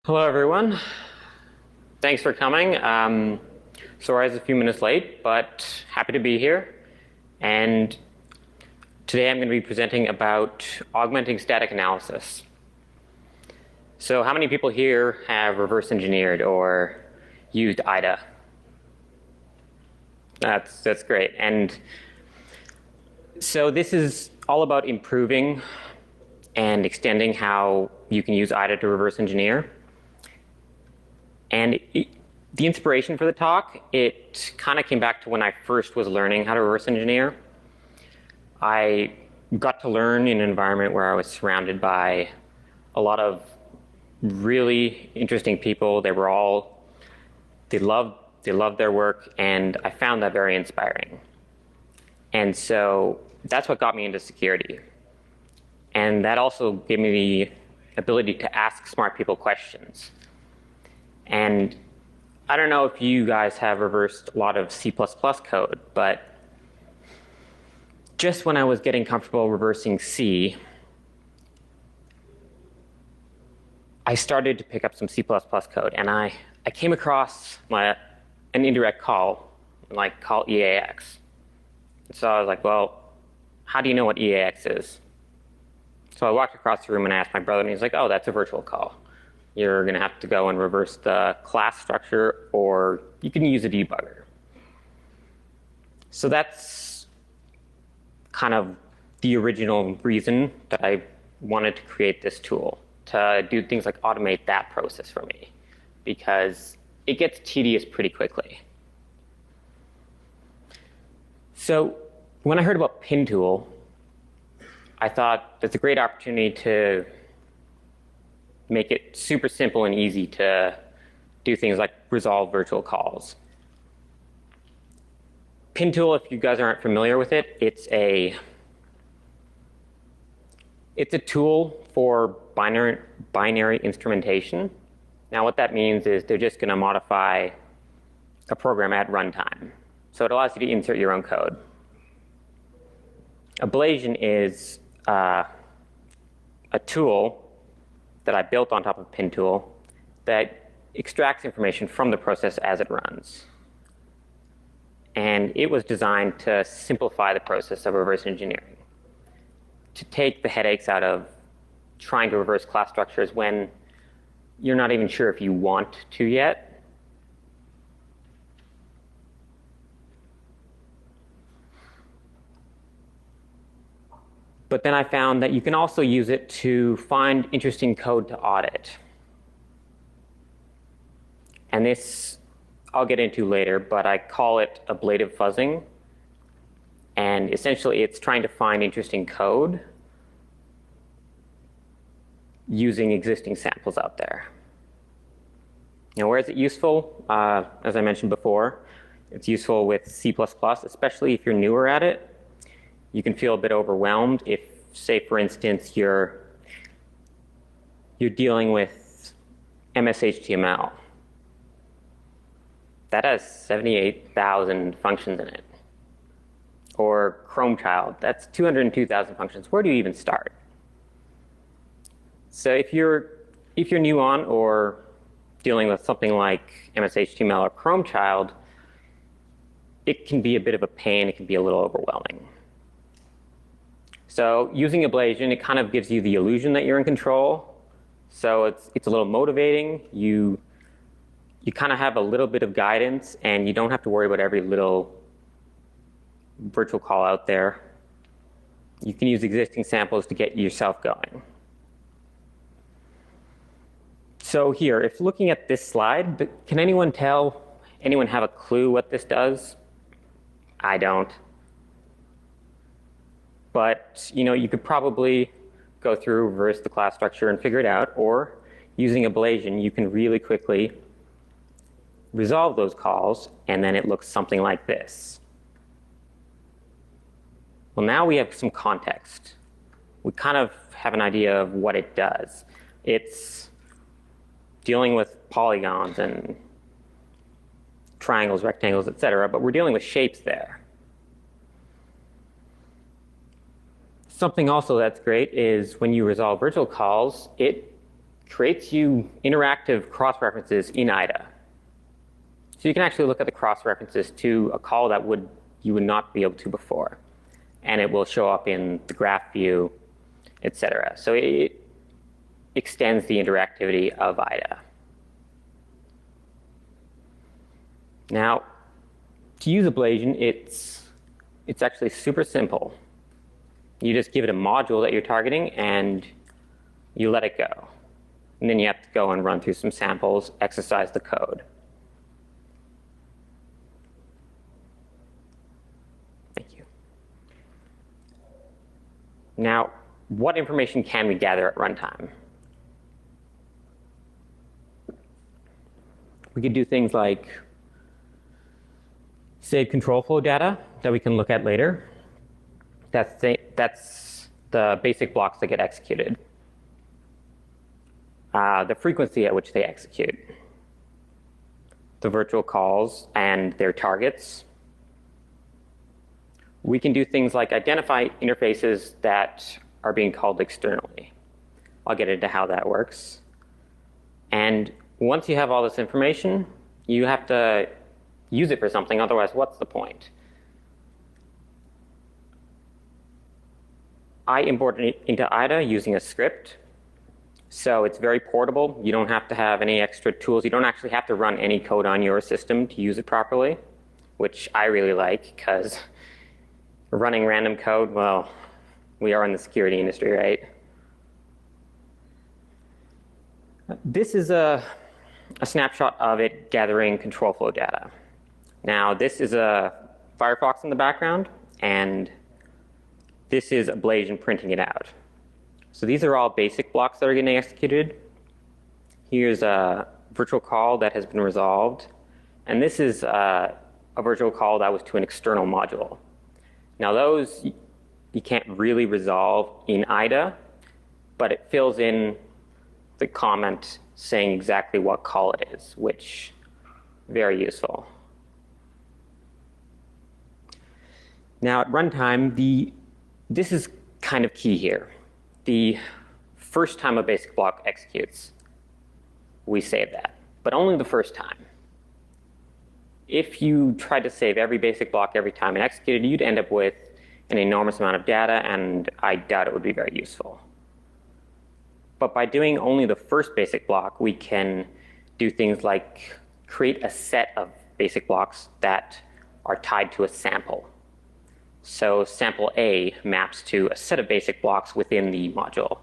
Hello, everyone. Thanks for coming. Sorry I was a few minutes late, but happy to be here. And today I'm going to be presenting about augmenting static analysis. So how many people here have reverse engineered or used IDA? That's great. And so this is all about improving and extending how you can use IDA to reverse engineer. And the inspiration for the talk, it kind of came back to when I first was learning how to reverse engineer. I got to learn in an environment where I was surrounded by a lot of really interesting people. They loved their work, and I found that very inspiring. And so that's what got me into security. And that also gave me the ability to ask smart people questions. And I don't know if you guys have reversed a lot of C++ code, but just when I was getting comfortable reversing C, I started to pick up some C++ code, and I came across an indirect call, like call EAX. So I was like, well, how do you know what EAX is? So I walked across the room and asked my brother, and he's like, oh, that's a virtual call. You're going to have to go and reverse the class structure, or you can use a debugger. So that's kind of the original reason that I wanted to create this tool, to do things like automate that process for me, because it gets tedious pretty quickly. So when I heard about Pintool, I thought that's a great opportunity to make it super simple and easy to do things like resolve virtual calls. Pintool, if you guys aren't familiar with it, it's a tool for binary instrumentation. Now what that means is they're just going to modify a program at runtime. So it allows you to insert your own code. Ablation is a tool that I built on top of Pintool that extracts information from the process as it runs. And it was designed to simplify the process of reverse engineering, to take the headaches out of trying to reverse class structures when you're not even sure if you want to yet. But then I found that you can also use it to find interesting code to audit. And this I'll get into later, but I call it ablative fuzzing. And essentially, it's trying to find interesting code using existing samples out there. Now, where is it useful? As I mentioned before, it's useful with C++, especially if you're newer at it. You can feel a bit overwhelmed if, say, for instance, you're dealing with MS-HTML. That has 78,000 functions in it. Or Chrome Child, that's 202,000 functions. Where do you even start? So if you're new on or dealing with something like MS-HTML or Chrome Child, it can be a bit of a pain. It can be a little overwhelming. So using Ablation, it kind of gives you the illusion that you're in control. So it's a little motivating. You kind of have a little bit of guidance, and you don't have to worry about every little virtual call out there. You can use existing samples to get yourself going. So here, if looking at this slide, can anyone have a clue what this does? I don't. But you could probably go through, reverse the class structure, and figure it out. Or using Ablation, you can really quickly resolve those calls, and then it looks something like this. Well, now we have some context. We kind of have an idea of what it does. It's dealing with polygons and triangles, rectangles, etc., but we're dealing with shapes there. Something also that's great is when you resolve virtual calls, it creates you interactive cross-references in IDA. So you can actually look at the cross-references to a call that you would not be able to before. And it will show up in the graph view, etc. So it extends the interactivity of IDA. Now, to use Ablation, it's actually super simple. You just give it a module that you're targeting, and you let it go. And then you have to go and run through some samples, exercise the code. Thank you. Now, what information can we gather at runtime? We could do things like save control flow data that we can look at later. That's the basic blocks that get executed. The frequency at which they execute. The virtual calls and their targets. We can do things like identify interfaces that are being called externally. I'll get into how that works. And once you have all this information, you have to use it for something, otherwise what's the point? I imported it into IDA using a script. So it's very portable. You don't have to have any extra tools. You don't actually have to run any code on your system to use it properly, which I really like, because running random code, well, we are in the security industry, right? This is a snapshot of it gathering control flow data. Now, this is a Firefox in the background, and this is Ablation printing it out. So these are all basic blocks that are getting executed. Here's a virtual call that has been resolved. And this is a virtual call that was to an external module. Now those you can't really resolve in IDA, but it fills in the comment saying exactly what call it is, which is very useful. Now at runtime, this is kind of key here. The first time a basic block executes, we save that, but only the first time. If you tried to save every basic block every time it executed, you'd end up with an enormous amount of data, and I doubt it would be very useful. But by doing only the first basic block, we can do things like create a set of basic blocks that are tied to a sample. So sample A maps to a set of basic blocks within the module.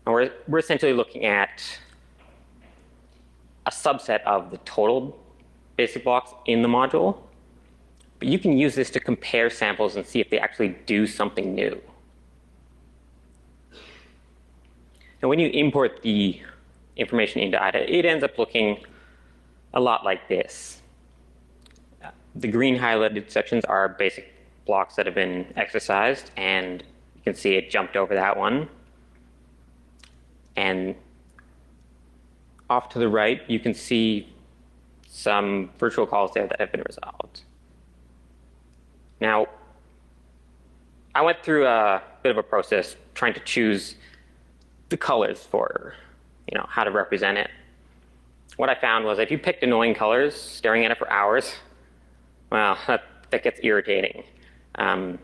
And we're essentially looking at a subset of the total basic blocks in the module. But you can use this to compare samples and see if they actually do something new. And when you import the information into IDA, it ends up looking a lot like this. The green highlighted sections are basic blocks that have been exercised, and you can see it jumped over that one. And off to the right, you can see some virtual calls there that have been resolved. Now, I went through a bit of a process trying to choose the colors for how to represent it. What I found was if you picked annoying colors, staring at it for hours, well, that gets irritating. So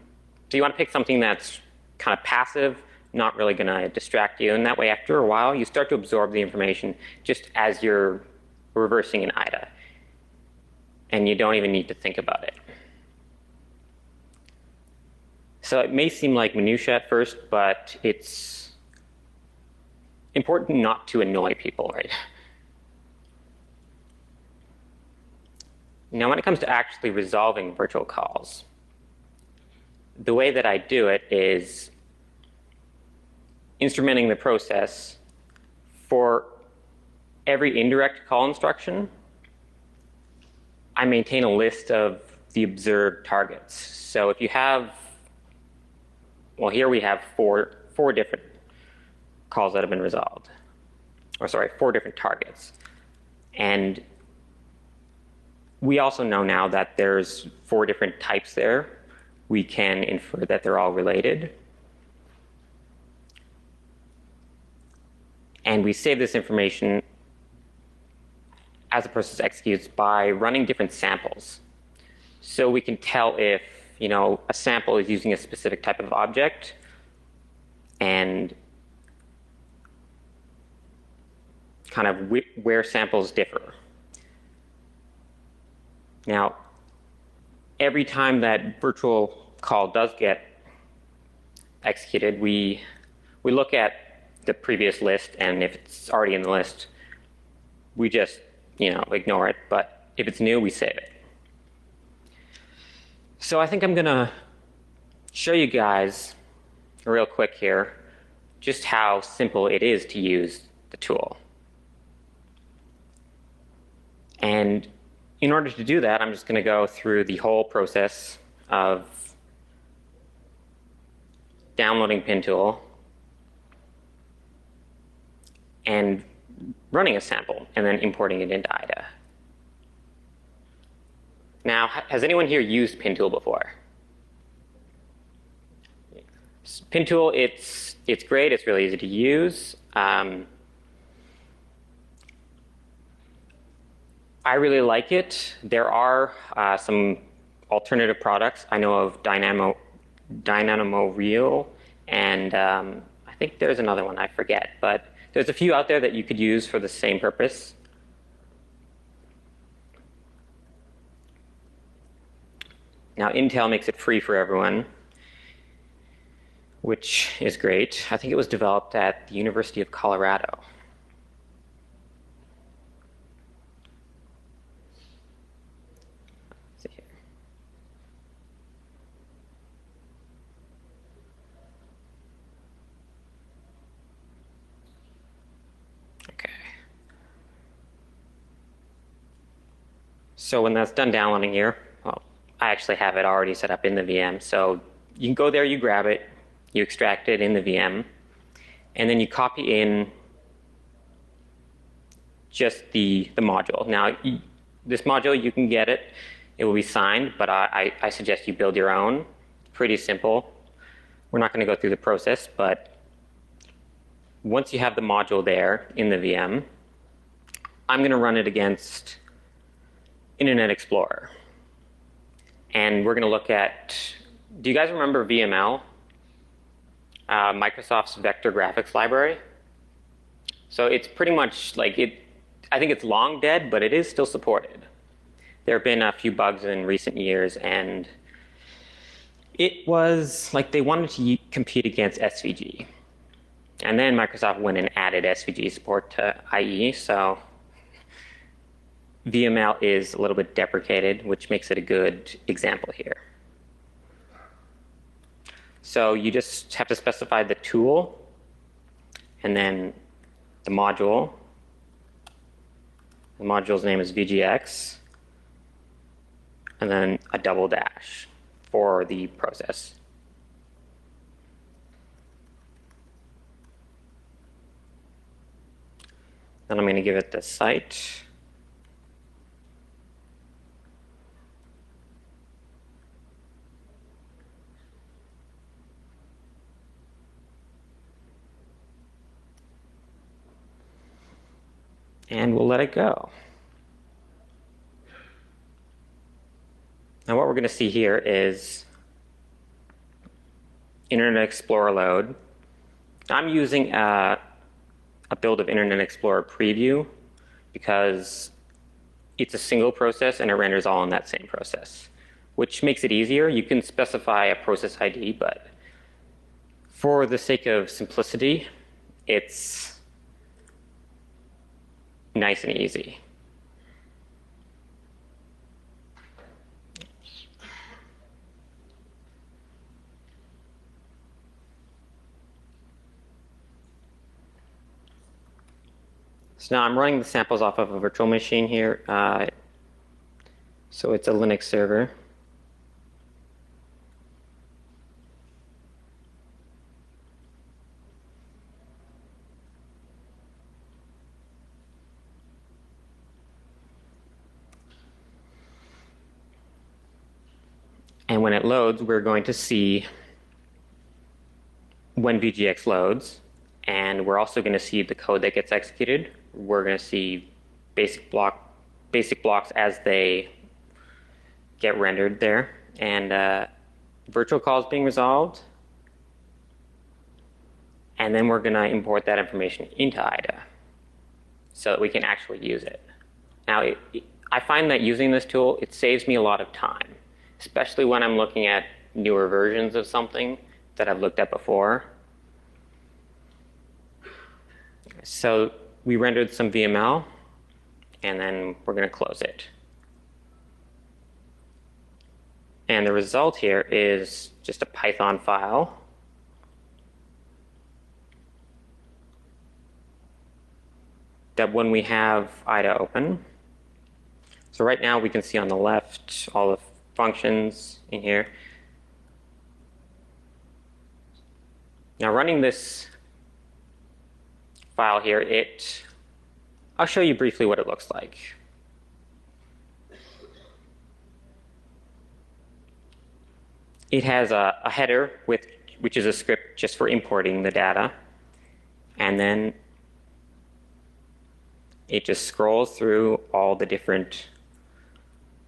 you want to pick something that's kind of passive, not really going to distract you. And that way, after a while, you start to absorb the information just as you're reversing in IDA. And you don't even need to think about it. So it may seem like minutia at first, but it's important not to annoy people, right? Now, when it comes to actually resolving virtual calls, the way that I do it is instrumenting the process for every indirect call instruction. I maintain a list of the observed targets. So if you have, well, here we have four different calls that have been resolved. Or sorry, 4 different targets. And we also know now that there's 4 different types there. We can infer that they're all related. And we save this information as the process executes by running different samples. So we can tell if a sample is using a specific type of object and kind of where samples differ. Now, every time that virtual call does get executed, we look at the previous list, and if it's already in the list, we just ignore it. But if it's new, we save it. So I think I'm going to show you guys real quick here just how simple it is to use the tool. And in order to do that, I'm just going to go through the whole process of downloading Pintool and running a sample and then importing it into IDA. Now, has anyone here used Pintool before? Pintool, it's great. It's really easy to use. I really like it. There are some alternative products. I know of Dynamo Real, and I think there's another one I forget. But there's a few out there that you could use for the same purpose. Now, Intel makes it free for everyone, which is great. I think it was developed at the University of Colorado. Let's see here. Okay. So when that's done downloading here, well, I actually have it already set up in the VM. So you can go there, you grab it, you extract it in the VM, and then you copy in just the module. Now, this module, you can get it. It will be signed, but I suggest you build your own. Pretty simple. We're not going to go through the process, but once you have the module there in the VM, I'm going to run it against Internet Explorer. And we're going to look at, do you guys remember VML? Microsoft's vector graphics library. So it's pretty much like it, I think it's long dead, but it is still supported. There have been a few bugs in recent years, and it was like they wanted to compete against SVG. And then Microsoft went and added SVG support to IE, so VML is a little bit deprecated, which makes it a good example here. So you just have to specify the tool and then the module. The module's name is VGX, and then a double dash for the process. Then I'm going to give it the site. And we'll let it go. Now what we're going to see here is Internet Explorer load. I'm using a build of Internet Explorer Preview because it's a single process and it renders all in that same process, which makes it easier. You can specify a process ID, but for the sake of simplicity, it's nice and easy. So now I'm running the samples off of a virtual machine here. So it's a Linux server. And when it loads, we're going to see when VGX loads. and we're also going to see the code that gets executed. We're going to see basic blocks as they get rendered there, and virtual calls being resolved. And then we're going to import that information into IDA so that we can actually use it. Now, I find that using this tool, it saves me a lot of time, especially when I'm looking at newer versions of something that I've looked at before. So we rendered some VML, and then we're going to close it. And the result here is just a Python file. That when we have IDA open, so right now we can see on the left all the functions in here. Now running this file here, I'll show you briefly what it looks like. It has a header which is a script just for importing the data, and then it just scrolls through all the different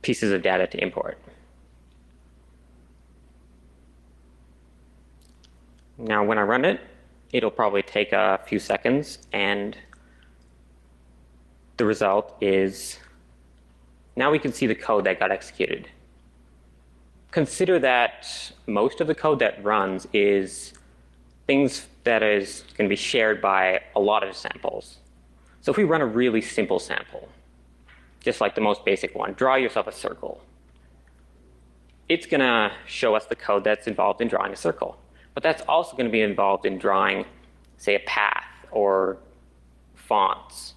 pieces of data to import. Now, when I run it, it'll probably take a few seconds, and the result is now we can see the code that got executed. Consider that most of the code that runs is things that is going to be shared by a lot of samples. So if we run a really simple sample, just like the most basic one, draw yourself a circle. It's going to show us the code that's involved in drawing a circle. But that's also going to be involved in drawing, say, a path or fonts.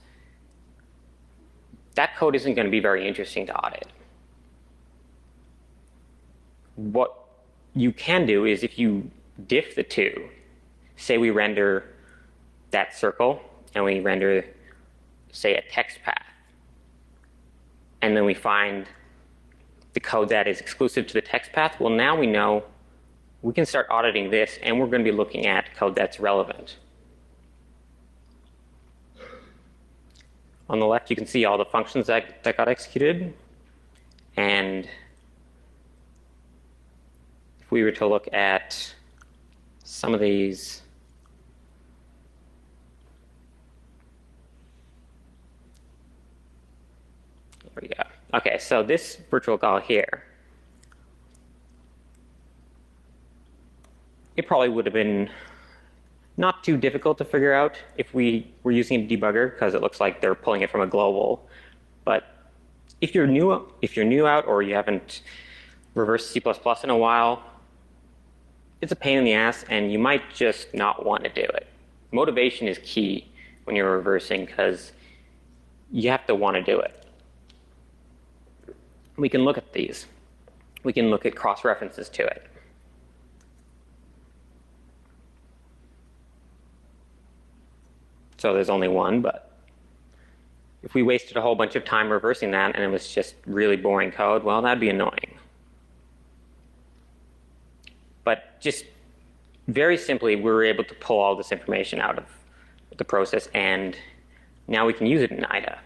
That code isn't going to be very interesting to audit. What you can do is if you diff the two, say we render that circle and we render, say, a text path, and then we find the code that is exclusive to the text path, well, now we know we can start auditing this, and we're going to be looking at code that's relevant. On the left, you can see all the functions that got executed. And if we were to look at some of these, there we go. Okay, so this virtual call here, it probably would have been not too difficult to figure out if we were using a debugger, because it looks like they're pulling it from a global. But if you're new out or you haven't reversed C++ in a while, it's a pain in the ass, and you might just not want to do it. Motivation is key when you're reversing, because you have to want to do it. We can look at these. We can look at cross-references to it. So there's only one, but if we wasted a whole bunch of time reversing that and it was just really boring code, well, that'd be annoying. But just very simply, we were able to pull all this information out of the process, and now we can use it in IDA.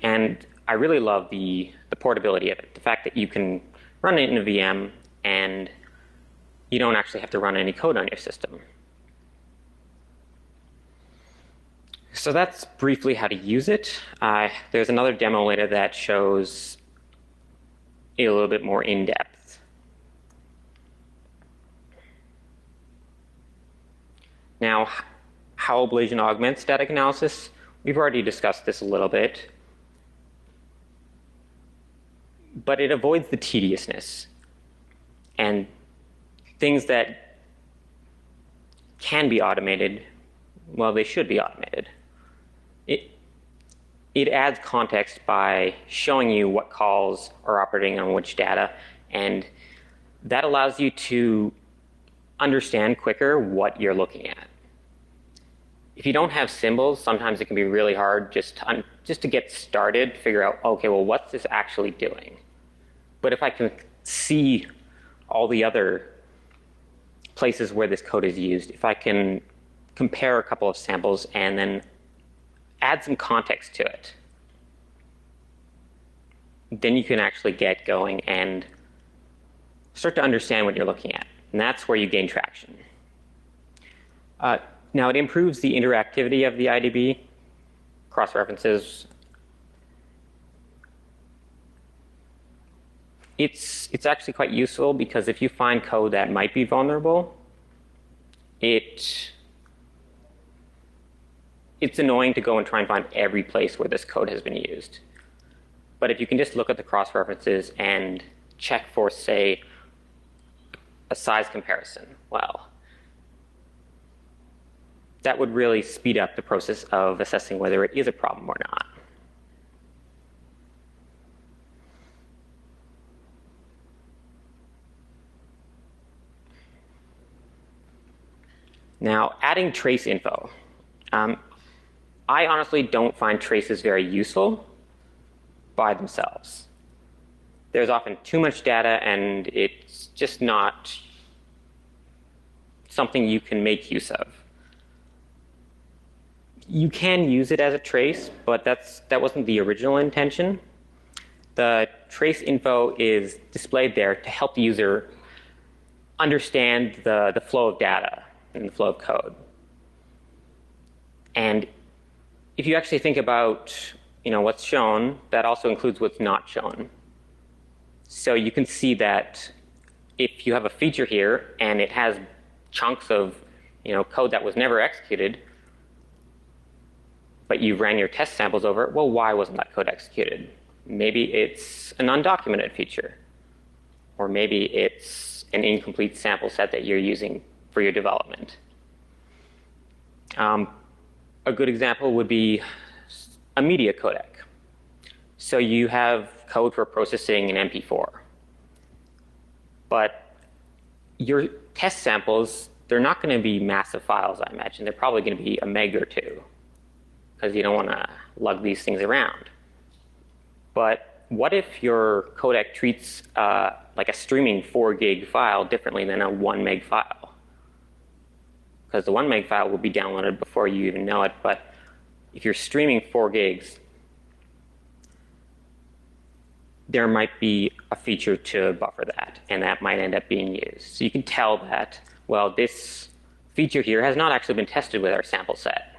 And I really love the portability of it, the fact that you can run it in a VM and you don't actually have to run any code on your system. So that's briefly how to use it. There's another demo later that shows it a little bit more in depth. Now, how Ablation augments static analysis, we've already discussed this a little bit, but it avoids the tediousness and things that can be automated. Well, they should be automated. It adds context by showing you what calls are operating on which data, and that allows you to understand quicker what you're looking at. If you don't have symbols, sometimes it can be really hard just to get started, figure out, okay, well, what's this actually doing? But if I can see all the other places where this code is used, if I can compare a couple of samples and then add some context to it. Then you can actually get going and start to understand what you're looking at. And that's where you gain traction. Now, it improves the interactivity of the IDB, cross-references. It's actually quite useful because if you find code that might be vulnerable, it's annoying to go and try and find every place where this code has been used. But if you can just look at the cross-references and check for, say, a size comparison, well, that would really speed up the process of assessing whether it is a problem or not. Now, adding trace info. I honestly don't find traces very useful by themselves. There's often too much data, and it's just not something you can make use of. You can use it as a trace, but that wasn't the original intention. The trace info is displayed there to help the user understand the flow of data and the flow of code. And if you actually think about what's shown, that also includes what's not shown. So you can see that if you have a feature here and it has chunks of code that was never executed, but you ran your test samples over it, well, why wasn't that code executed? Maybe it's an undocumented feature, or maybe it's an incomplete sample set that you're using for your development. A good example would be a media codec. So you have code for processing an MP4. But your test samples, they're not going to be massive files, I imagine. They're probably going to be a meg or two, because you don't want to lug these things around. But what if your codec treats like a streaming 4 gig file differently than a 1 meg file? Because the 1 meg file will be downloaded before you even know it. But if you're streaming 4 gigs, there might be a feature to buffer that, and that might end up being used. So you can tell that, well, this feature here has not actually been tested with our sample set.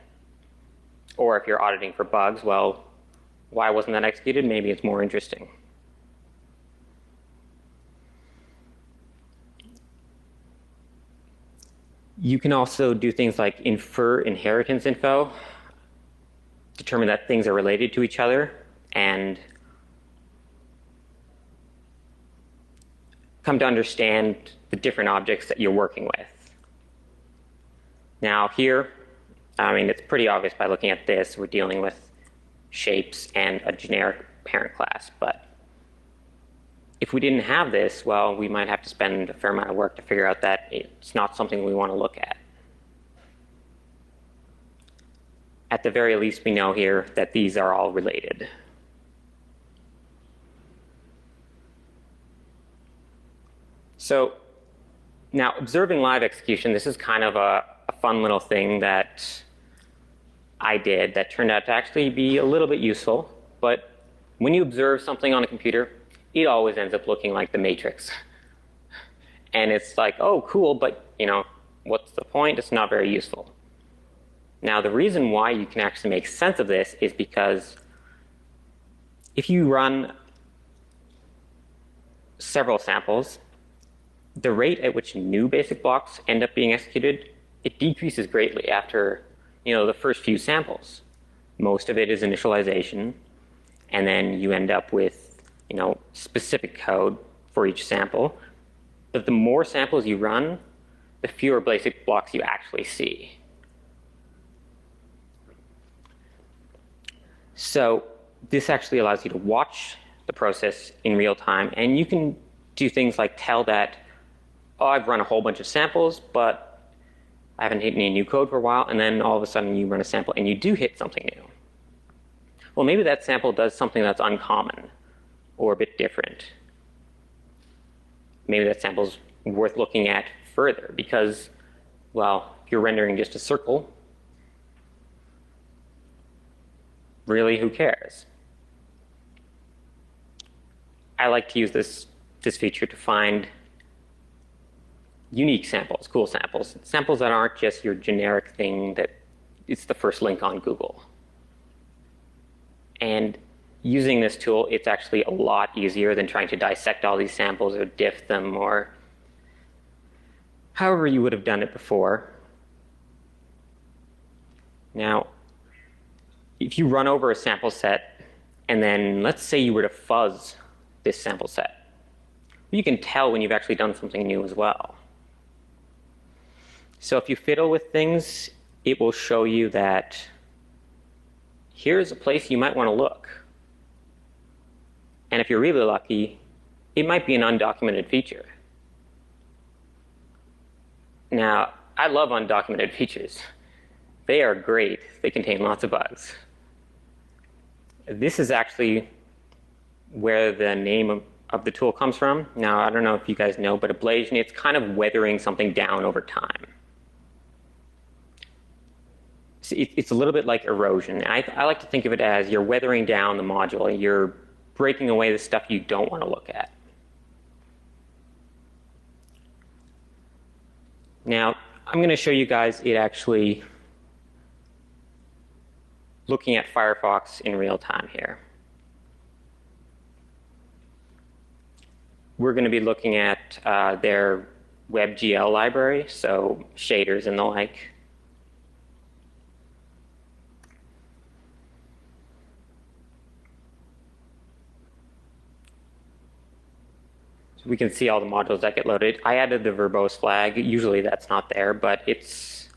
Or if you're auditing for bugs, well, why wasn't that executed? Maybe it's more interesting. You can also do things like infer inheritance info, determine that things are related to each other, and come to understand the different objects that you're working with. Now here, it's pretty obvious by looking at this, we're dealing with shapes and a generic parent class. But if we didn't have this, well, we might have to spend a fair amount of work to figure out that it's not something we want to look at. At the very least, we know here that these are all related. So now, observing live execution, this is kind of a fun little thing that I did that turned out to actually be a little bit useful. But when you observe something on a computer, it always ends up looking like the Matrix. And it's like, oh, cool, but what's the point? It's not very useful. Now, the reason why you can actually make sense of this is because if you run several samples, the rate at which new basic blocks end up being executed, it decreases greatly after the first few samples. Most of it is initialization, and then you end up with specific code for each sample. But the more samples you run, the fewer basic blocks you actually see. So this actually allows you to watch the process in real time, and you can do things like tell that, oh, I've run a whole bunch of samples, but I haven't hit any new code for a while, and then all of a sudden you run a sample and you do hit something new. Well, maybe that sample does something that's uncommon or a bit different. Maybe that sample's worth looking at further because, well, if you're rendering just a circle, really, who cares? I like to use this feature to find unique samples, cool samples, samples that aren't just your generic thing that it's the first link on Google. And using this tool, it's actually a lot easier than trying to dissect all these samples or diff them or however you would have done it before. Now, if you run over a sample set, and then let's say you were to fuzz this sample set, you can tell when you've actually done something new as well. So if you fiddle with things, it will show you that here's a place you might want to look. And if you're really lucky, it might be an undocumented feature. Now, I love undocumented features. They are great. They contain lots of bugs. This is actually where the name of the tool comes from. Now, I don't know if you guys know, but ablation, it's kind of weathering something down over time. So it's a little bit like erosion. I like to think of it as you're weathering down the module. You're breaking away the stuff you don't want to look at. Now, I'm going to show you guys it actually looking at Firefox in real time here. We're going to be looking at their WebGL library, so shaders and the like. So we can see all the modules that get loaded. I added the verbose flag. Usually that's not there, but it's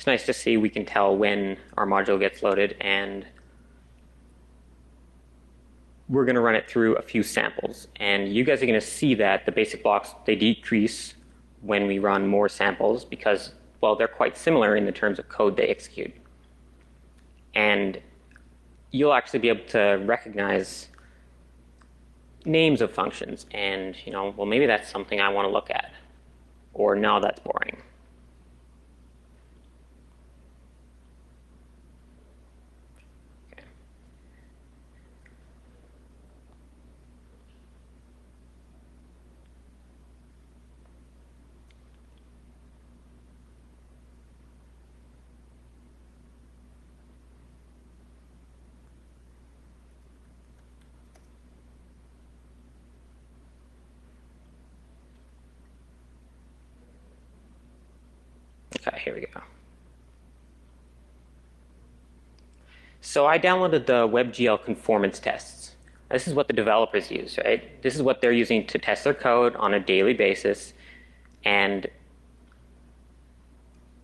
nice to see. We can tell when our module gets loaded, and we're going to run it through a few samples. And you guys are going to see that the basic blocks, they decrease when we run more samples because, well, they're quite similar in the terms of code they execute. And you'll actually be able to recognize names of functions and, well, maybe that's something I want to look at. Or no, that's boring. Okay, here we go. So I downloaded the WebGL conformance tests. This is what the developers use, right? This is what they're using to test their code on a daily basis. And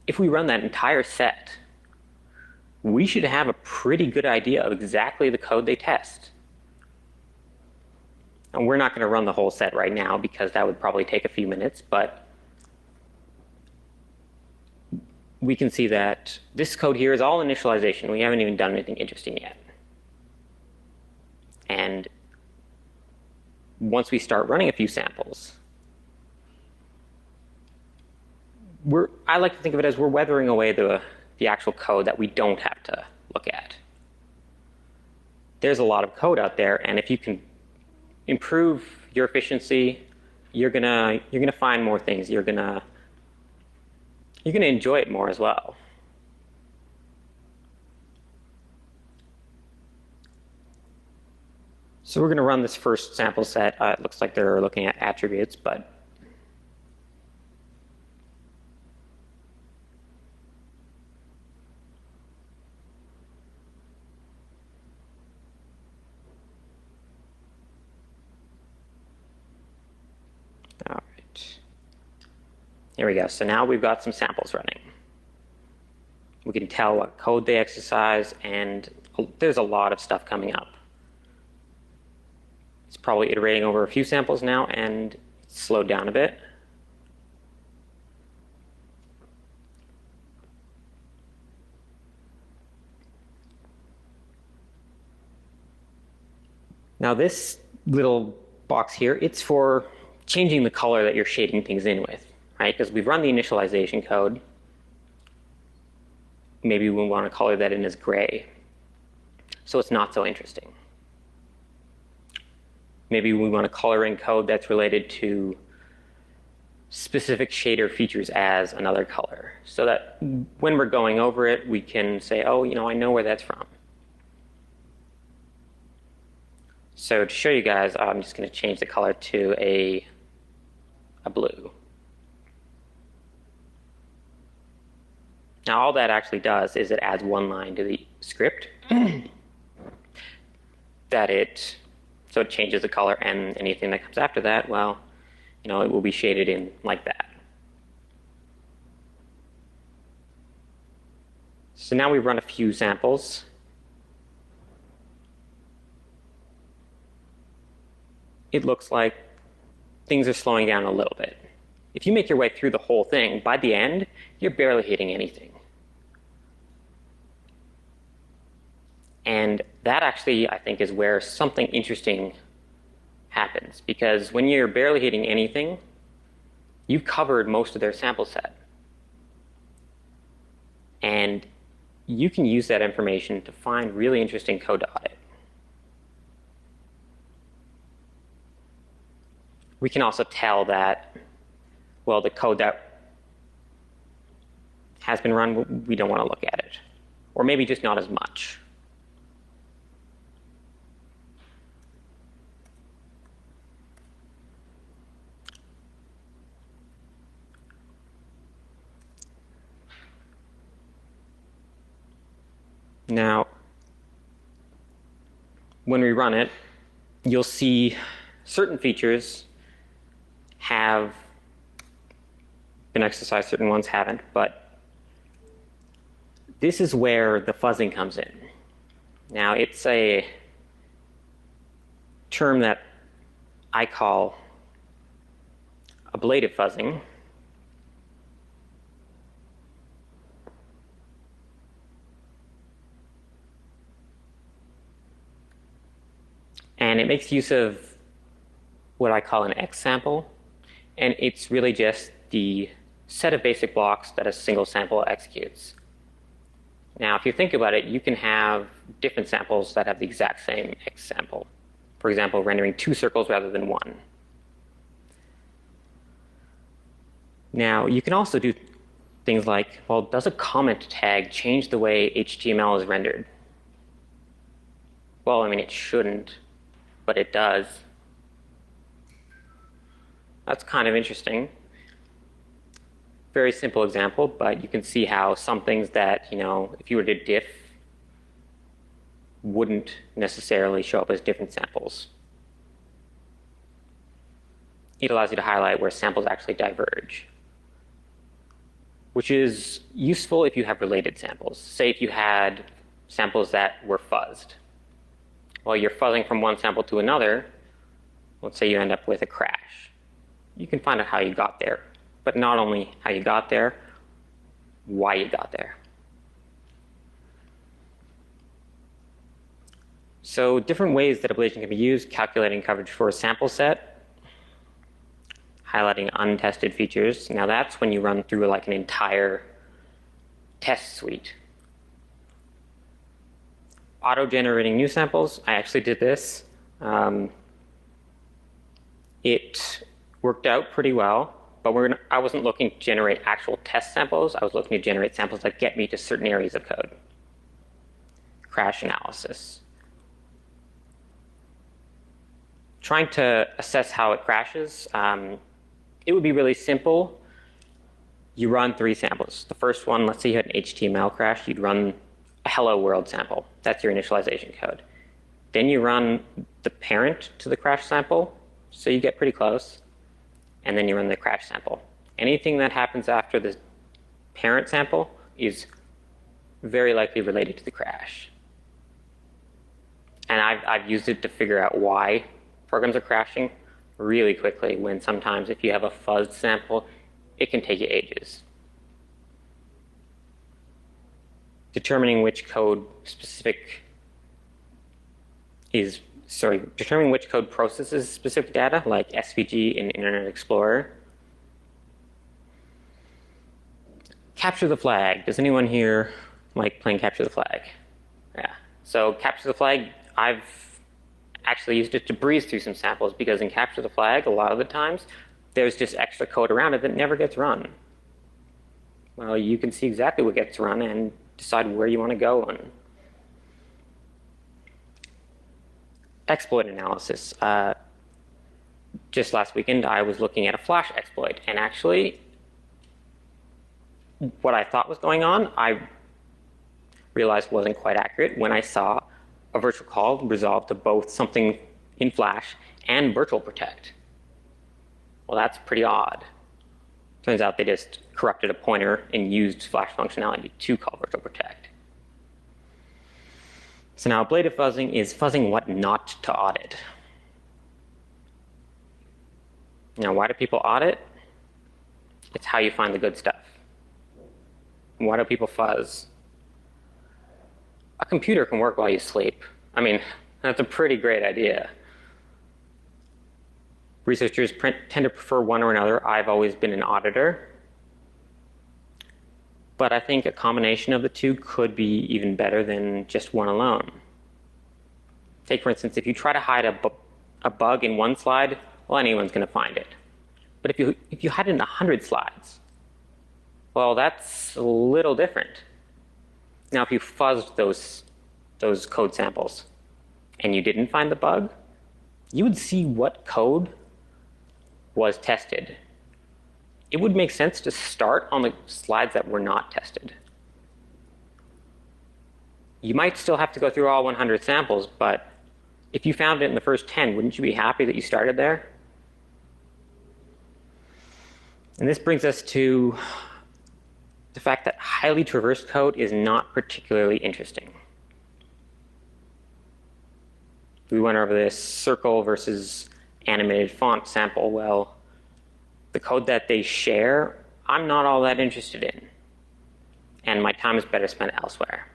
if we run that entire set, we should have a pretty good idea of exactly the code they test. And we're not going to run the whole set right now because that would probably take a few minutes, but we can see that this code here is all initialization. We haven't even done anything interesting yet. And once we start running a few samples, I like to think of it as we're weathering away the actual code that we don't have to look at. There's a lot of code out there, and if you can improve your efficiency, you're gonna find more things. You're gonna enjoy it more as well. So we're going to run this first sample set. It looks like they're looking at attributes, but all right. Here we go. So now we've got some samples running. We can tell what code they exercise, and there's a lot of stuff coming up. It's probably iterating over a few samples now, and it's slowed down a bit. Now this little box here, it's for changing the color that you're shading things in with, right? Because we've run the initialization code, maybe we want to color that in as gray, so it's not so interesting. Maybe we want to color in code that's related to specific shader features as another color, so that when we're going over it, we can say, oh, I know where that's from. So to show you guys, I'm just going to change the color to a blue. Now all that actually does is it adds one line to the script so it changes the color, and anything that comes after that, well, it will be shaded in like that. So now we run a few samples. It looks like things are slowing down a little bit. If you make your way through the whole thing, by the end, you're barely hitting anything. And that actually, I think, is where something interesting happens. Because when you're barely hitting anything, you've covered most of their sample set. And you can use that information to find really interesting code to audit. We can also tell that, well, the code that has been run, we don't want to look at it. Or maybe just not as much. Now, when we run it, you'll see certain features have been exercised, certain ones haven't, but this is where the fuzzing comes in. Now, it's a term that I call ablative fuzzing. And it makes use of what I call an X sample. And it's really just the set of basic blocks that a single sample executes. Now, if you think about it, you can have different samples that have the exact same X sample. For example, rendering 2 circles rather than 1. Now, you can also do things like, well, does a comment tag change the way HTML is rendered? Well, I mean, it shouldn't, but it does. That's kind of interesting. Very simple example, but you can see how some things that, if you were to diff, wouldn't necessarily show up as different samples. It allows you to highlight where samples actually diverge, which is useful if you have related samples. Say if you had samples that were fuzzed. Well, you're fuzzing from one sample to another. Let's say you end up with a crash. You can find out how you got there, but not only how you got there, why you got there. So different ways that ablation can be used: calculating coverage for a sample set, highlighting untested features. Now that's when you run through like an entire test suite. Auto-generating new samples. I actually did this. It worked out pretty well, but I wasn't looking to generate actual test samples. I was looking to generate samples that get me to certain areas of code. Crash analysis. Trying to assess how it crashes. It would be really simple. You run 3 samples. The first one, let's say you had an HTML crash, you'd run a hello world sample. That's your initialization code. Then you run the parent to the crash sample, so you get pretty close. And then you run the crash sample. Anything that happens after the parent sample is very likely related to the crash. And I've used it to figure out why programs are crashing really quickly, when sometimes if you have a fuzzed sample, it can take you ages. Determining which code processes specific data, like SVG in Internet Explorer. Capture the flag. Does anyone here like playing capture the flag. Yeah. So capture the flag, I've actually used it to breeze through some samples because in capture the flag, a lot of the times, there's just extra code around it that never gets run. Well, you can see exactly what gets run and decide where you want to go on. Exploit analysis. Just last weekend, I was looking at a Flash exploit, and actually, what I thought was going on, I realized wasn't quite accurate when I saw a virtual call resolve to both something in Flash and virtual protect. Well, that's pretty odd. Turns out they just corrupted a pointer and used Flash functionality to call virtual protect. So now ablative fuzzing is fuzzing what not to audit. Now, why do people audit? It's how you find the good stuff. Why do people fuzz? A computer can work while you sleep. I mean, that's a pretty great idea. Researchers tend to prefer one or another. I've always been an auditor. But I think a combination of the two could be even better than just one alone. Take, for instance, if you try to hide a bug in one slide, well, anyone's going to find it. But if you hide it in 100 slides, well, that's a little different. Now, if you fuzzed those code samples and you didn't find the bug, you would see what code was tested. It would make sense to start on the slides that were not tested. You might still have to go through all 100 samples, but if you found it in the first 10, wouldn't you be happy that you started there? And this brings us to the fact that highly traversed code is not particularly interesting. We went over this circle versus animated font sample. Well, the code that they share, I'm not all that interested in. And my time is better spent elsewhere.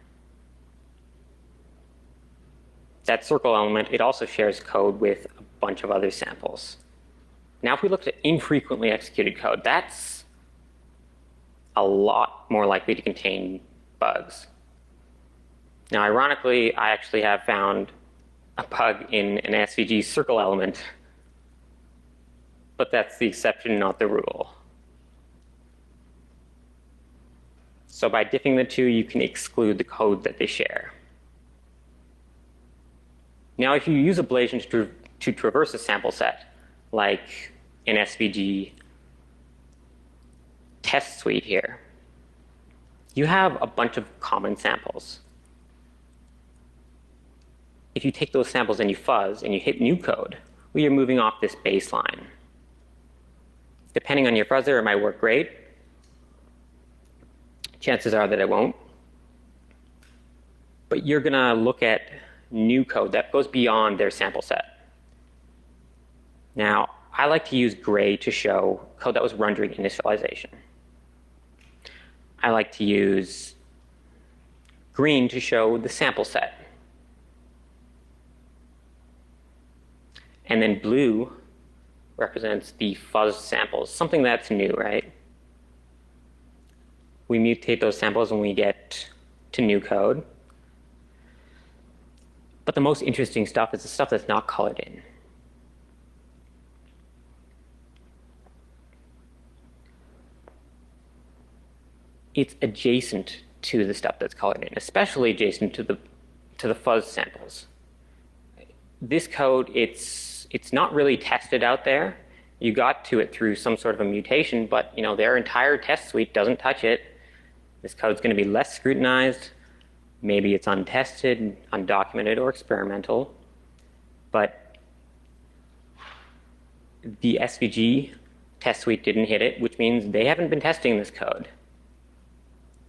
That circle element, it also shares code with a bunch of other samples. Now, if we looked at infrequently executed code, that's a lot more likely to contain bugs. Now, ironically, I actually have found a bug in an SVG circle element, but that's the exception, not the rule. So by diffing the two, you can exclude the code that they share. Now, if you use Ablation to traverse a sample set, like an SVG test suite here, you have a bunch of common samples. If you take those samples and you fuzz and you hit new code, well, you're moving off this baseline. Depending on your fuzzer, it might work great. Chances are that it won't. But you're going to look at new code that goes beyond their sample set. Now, I like to use gray to show code that was run during initialization. I like to use green to show the sample set. And then blue represents the fuzz samples, something that's new, right? We mutate those samples when we get to new code. But the most interesting stuff is the stuff that's not colored in. It's adjacent to the stuff that's colored in, especially adjacent to the fuzz samples. This code, it's not really tested out there. You got to it through some sort of a mutation, but their entire test suite doesn't touch it. This code's going to be less scrutinized. Maybe it's untested, undocumented, or experimental. But the SVG test suite didn't hit it, which means they haven't been testing this code.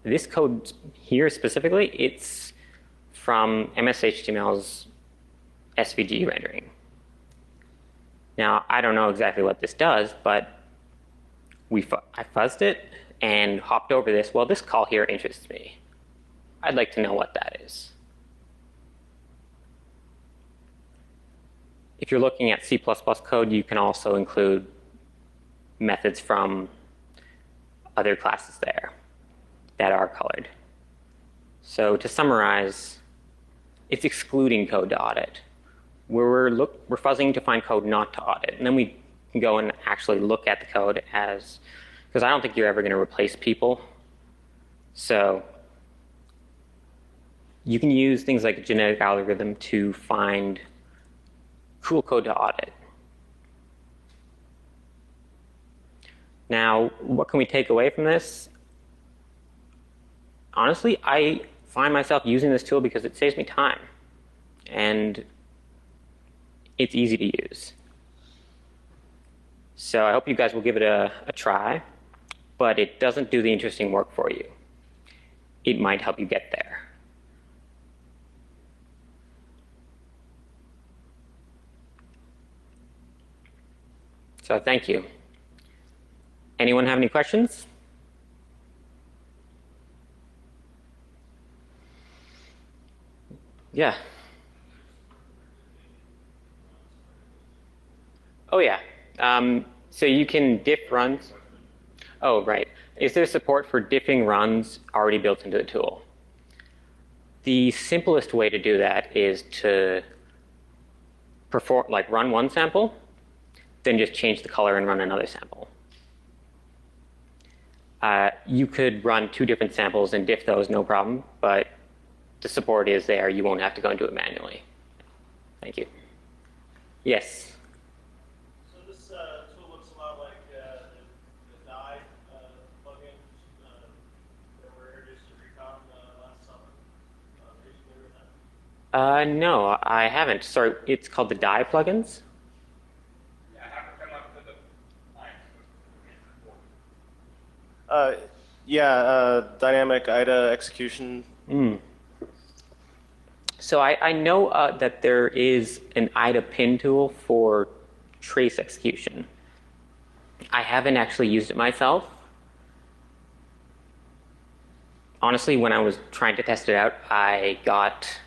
This code here specifically, it's from MS-HTML's SVG rendering. Now, I don't know exactly what this does, but I fuzzed it and hopped over this. Well, this call here interests me. I'd like to know what that is. If you're looking at C++ code, you can also include methods from other classes there that are colored. So to summarize, it's excluding code to audit. We're fuzzing to find code not to audit. And then we can go and actually look at the code as, because I don't think you're ever going to replace people. So you can use things like a genetic algorithm to find cool code to audit. Now, what can we take away from this? Honestly, I find myself using this tool because it saves me time. And it's easy to use. So I hope you guys will give it a try, but it doesn't do the interesting work for you. It might help you get there. So thank you. Anyone have any questions? Yeah. Oh, yeah. So you can diff runs. Oh, right. Is there support for diffing runs already built into the tool? The simplest way to do that is to perform, like run one sample, then just change the color and run another sample. You could run 2 different samples and diff those, no problem, but the support is there. You won't have to go into it manually. Thank you. Yes? So this tool looks a lot like the dye plugins that were introduced to Recon last summer. Are you familiar with that? No, I haven't. Sorry, it's called the dye plugins? Dynamic IDA execution. So I know that there is an IDA pin tool for trace execution. I haven't actually used it myself. Honestly, when I was trying to test it out, I got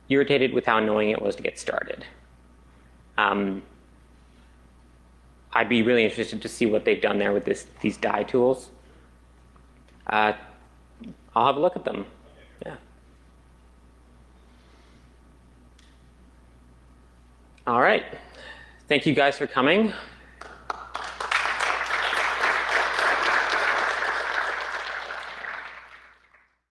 irritated with how annoying it was to get started. I'd be really interested to see what they've done there with these dye tools. I'll have a look at them. Yeah. All right. Thank you guys for coming.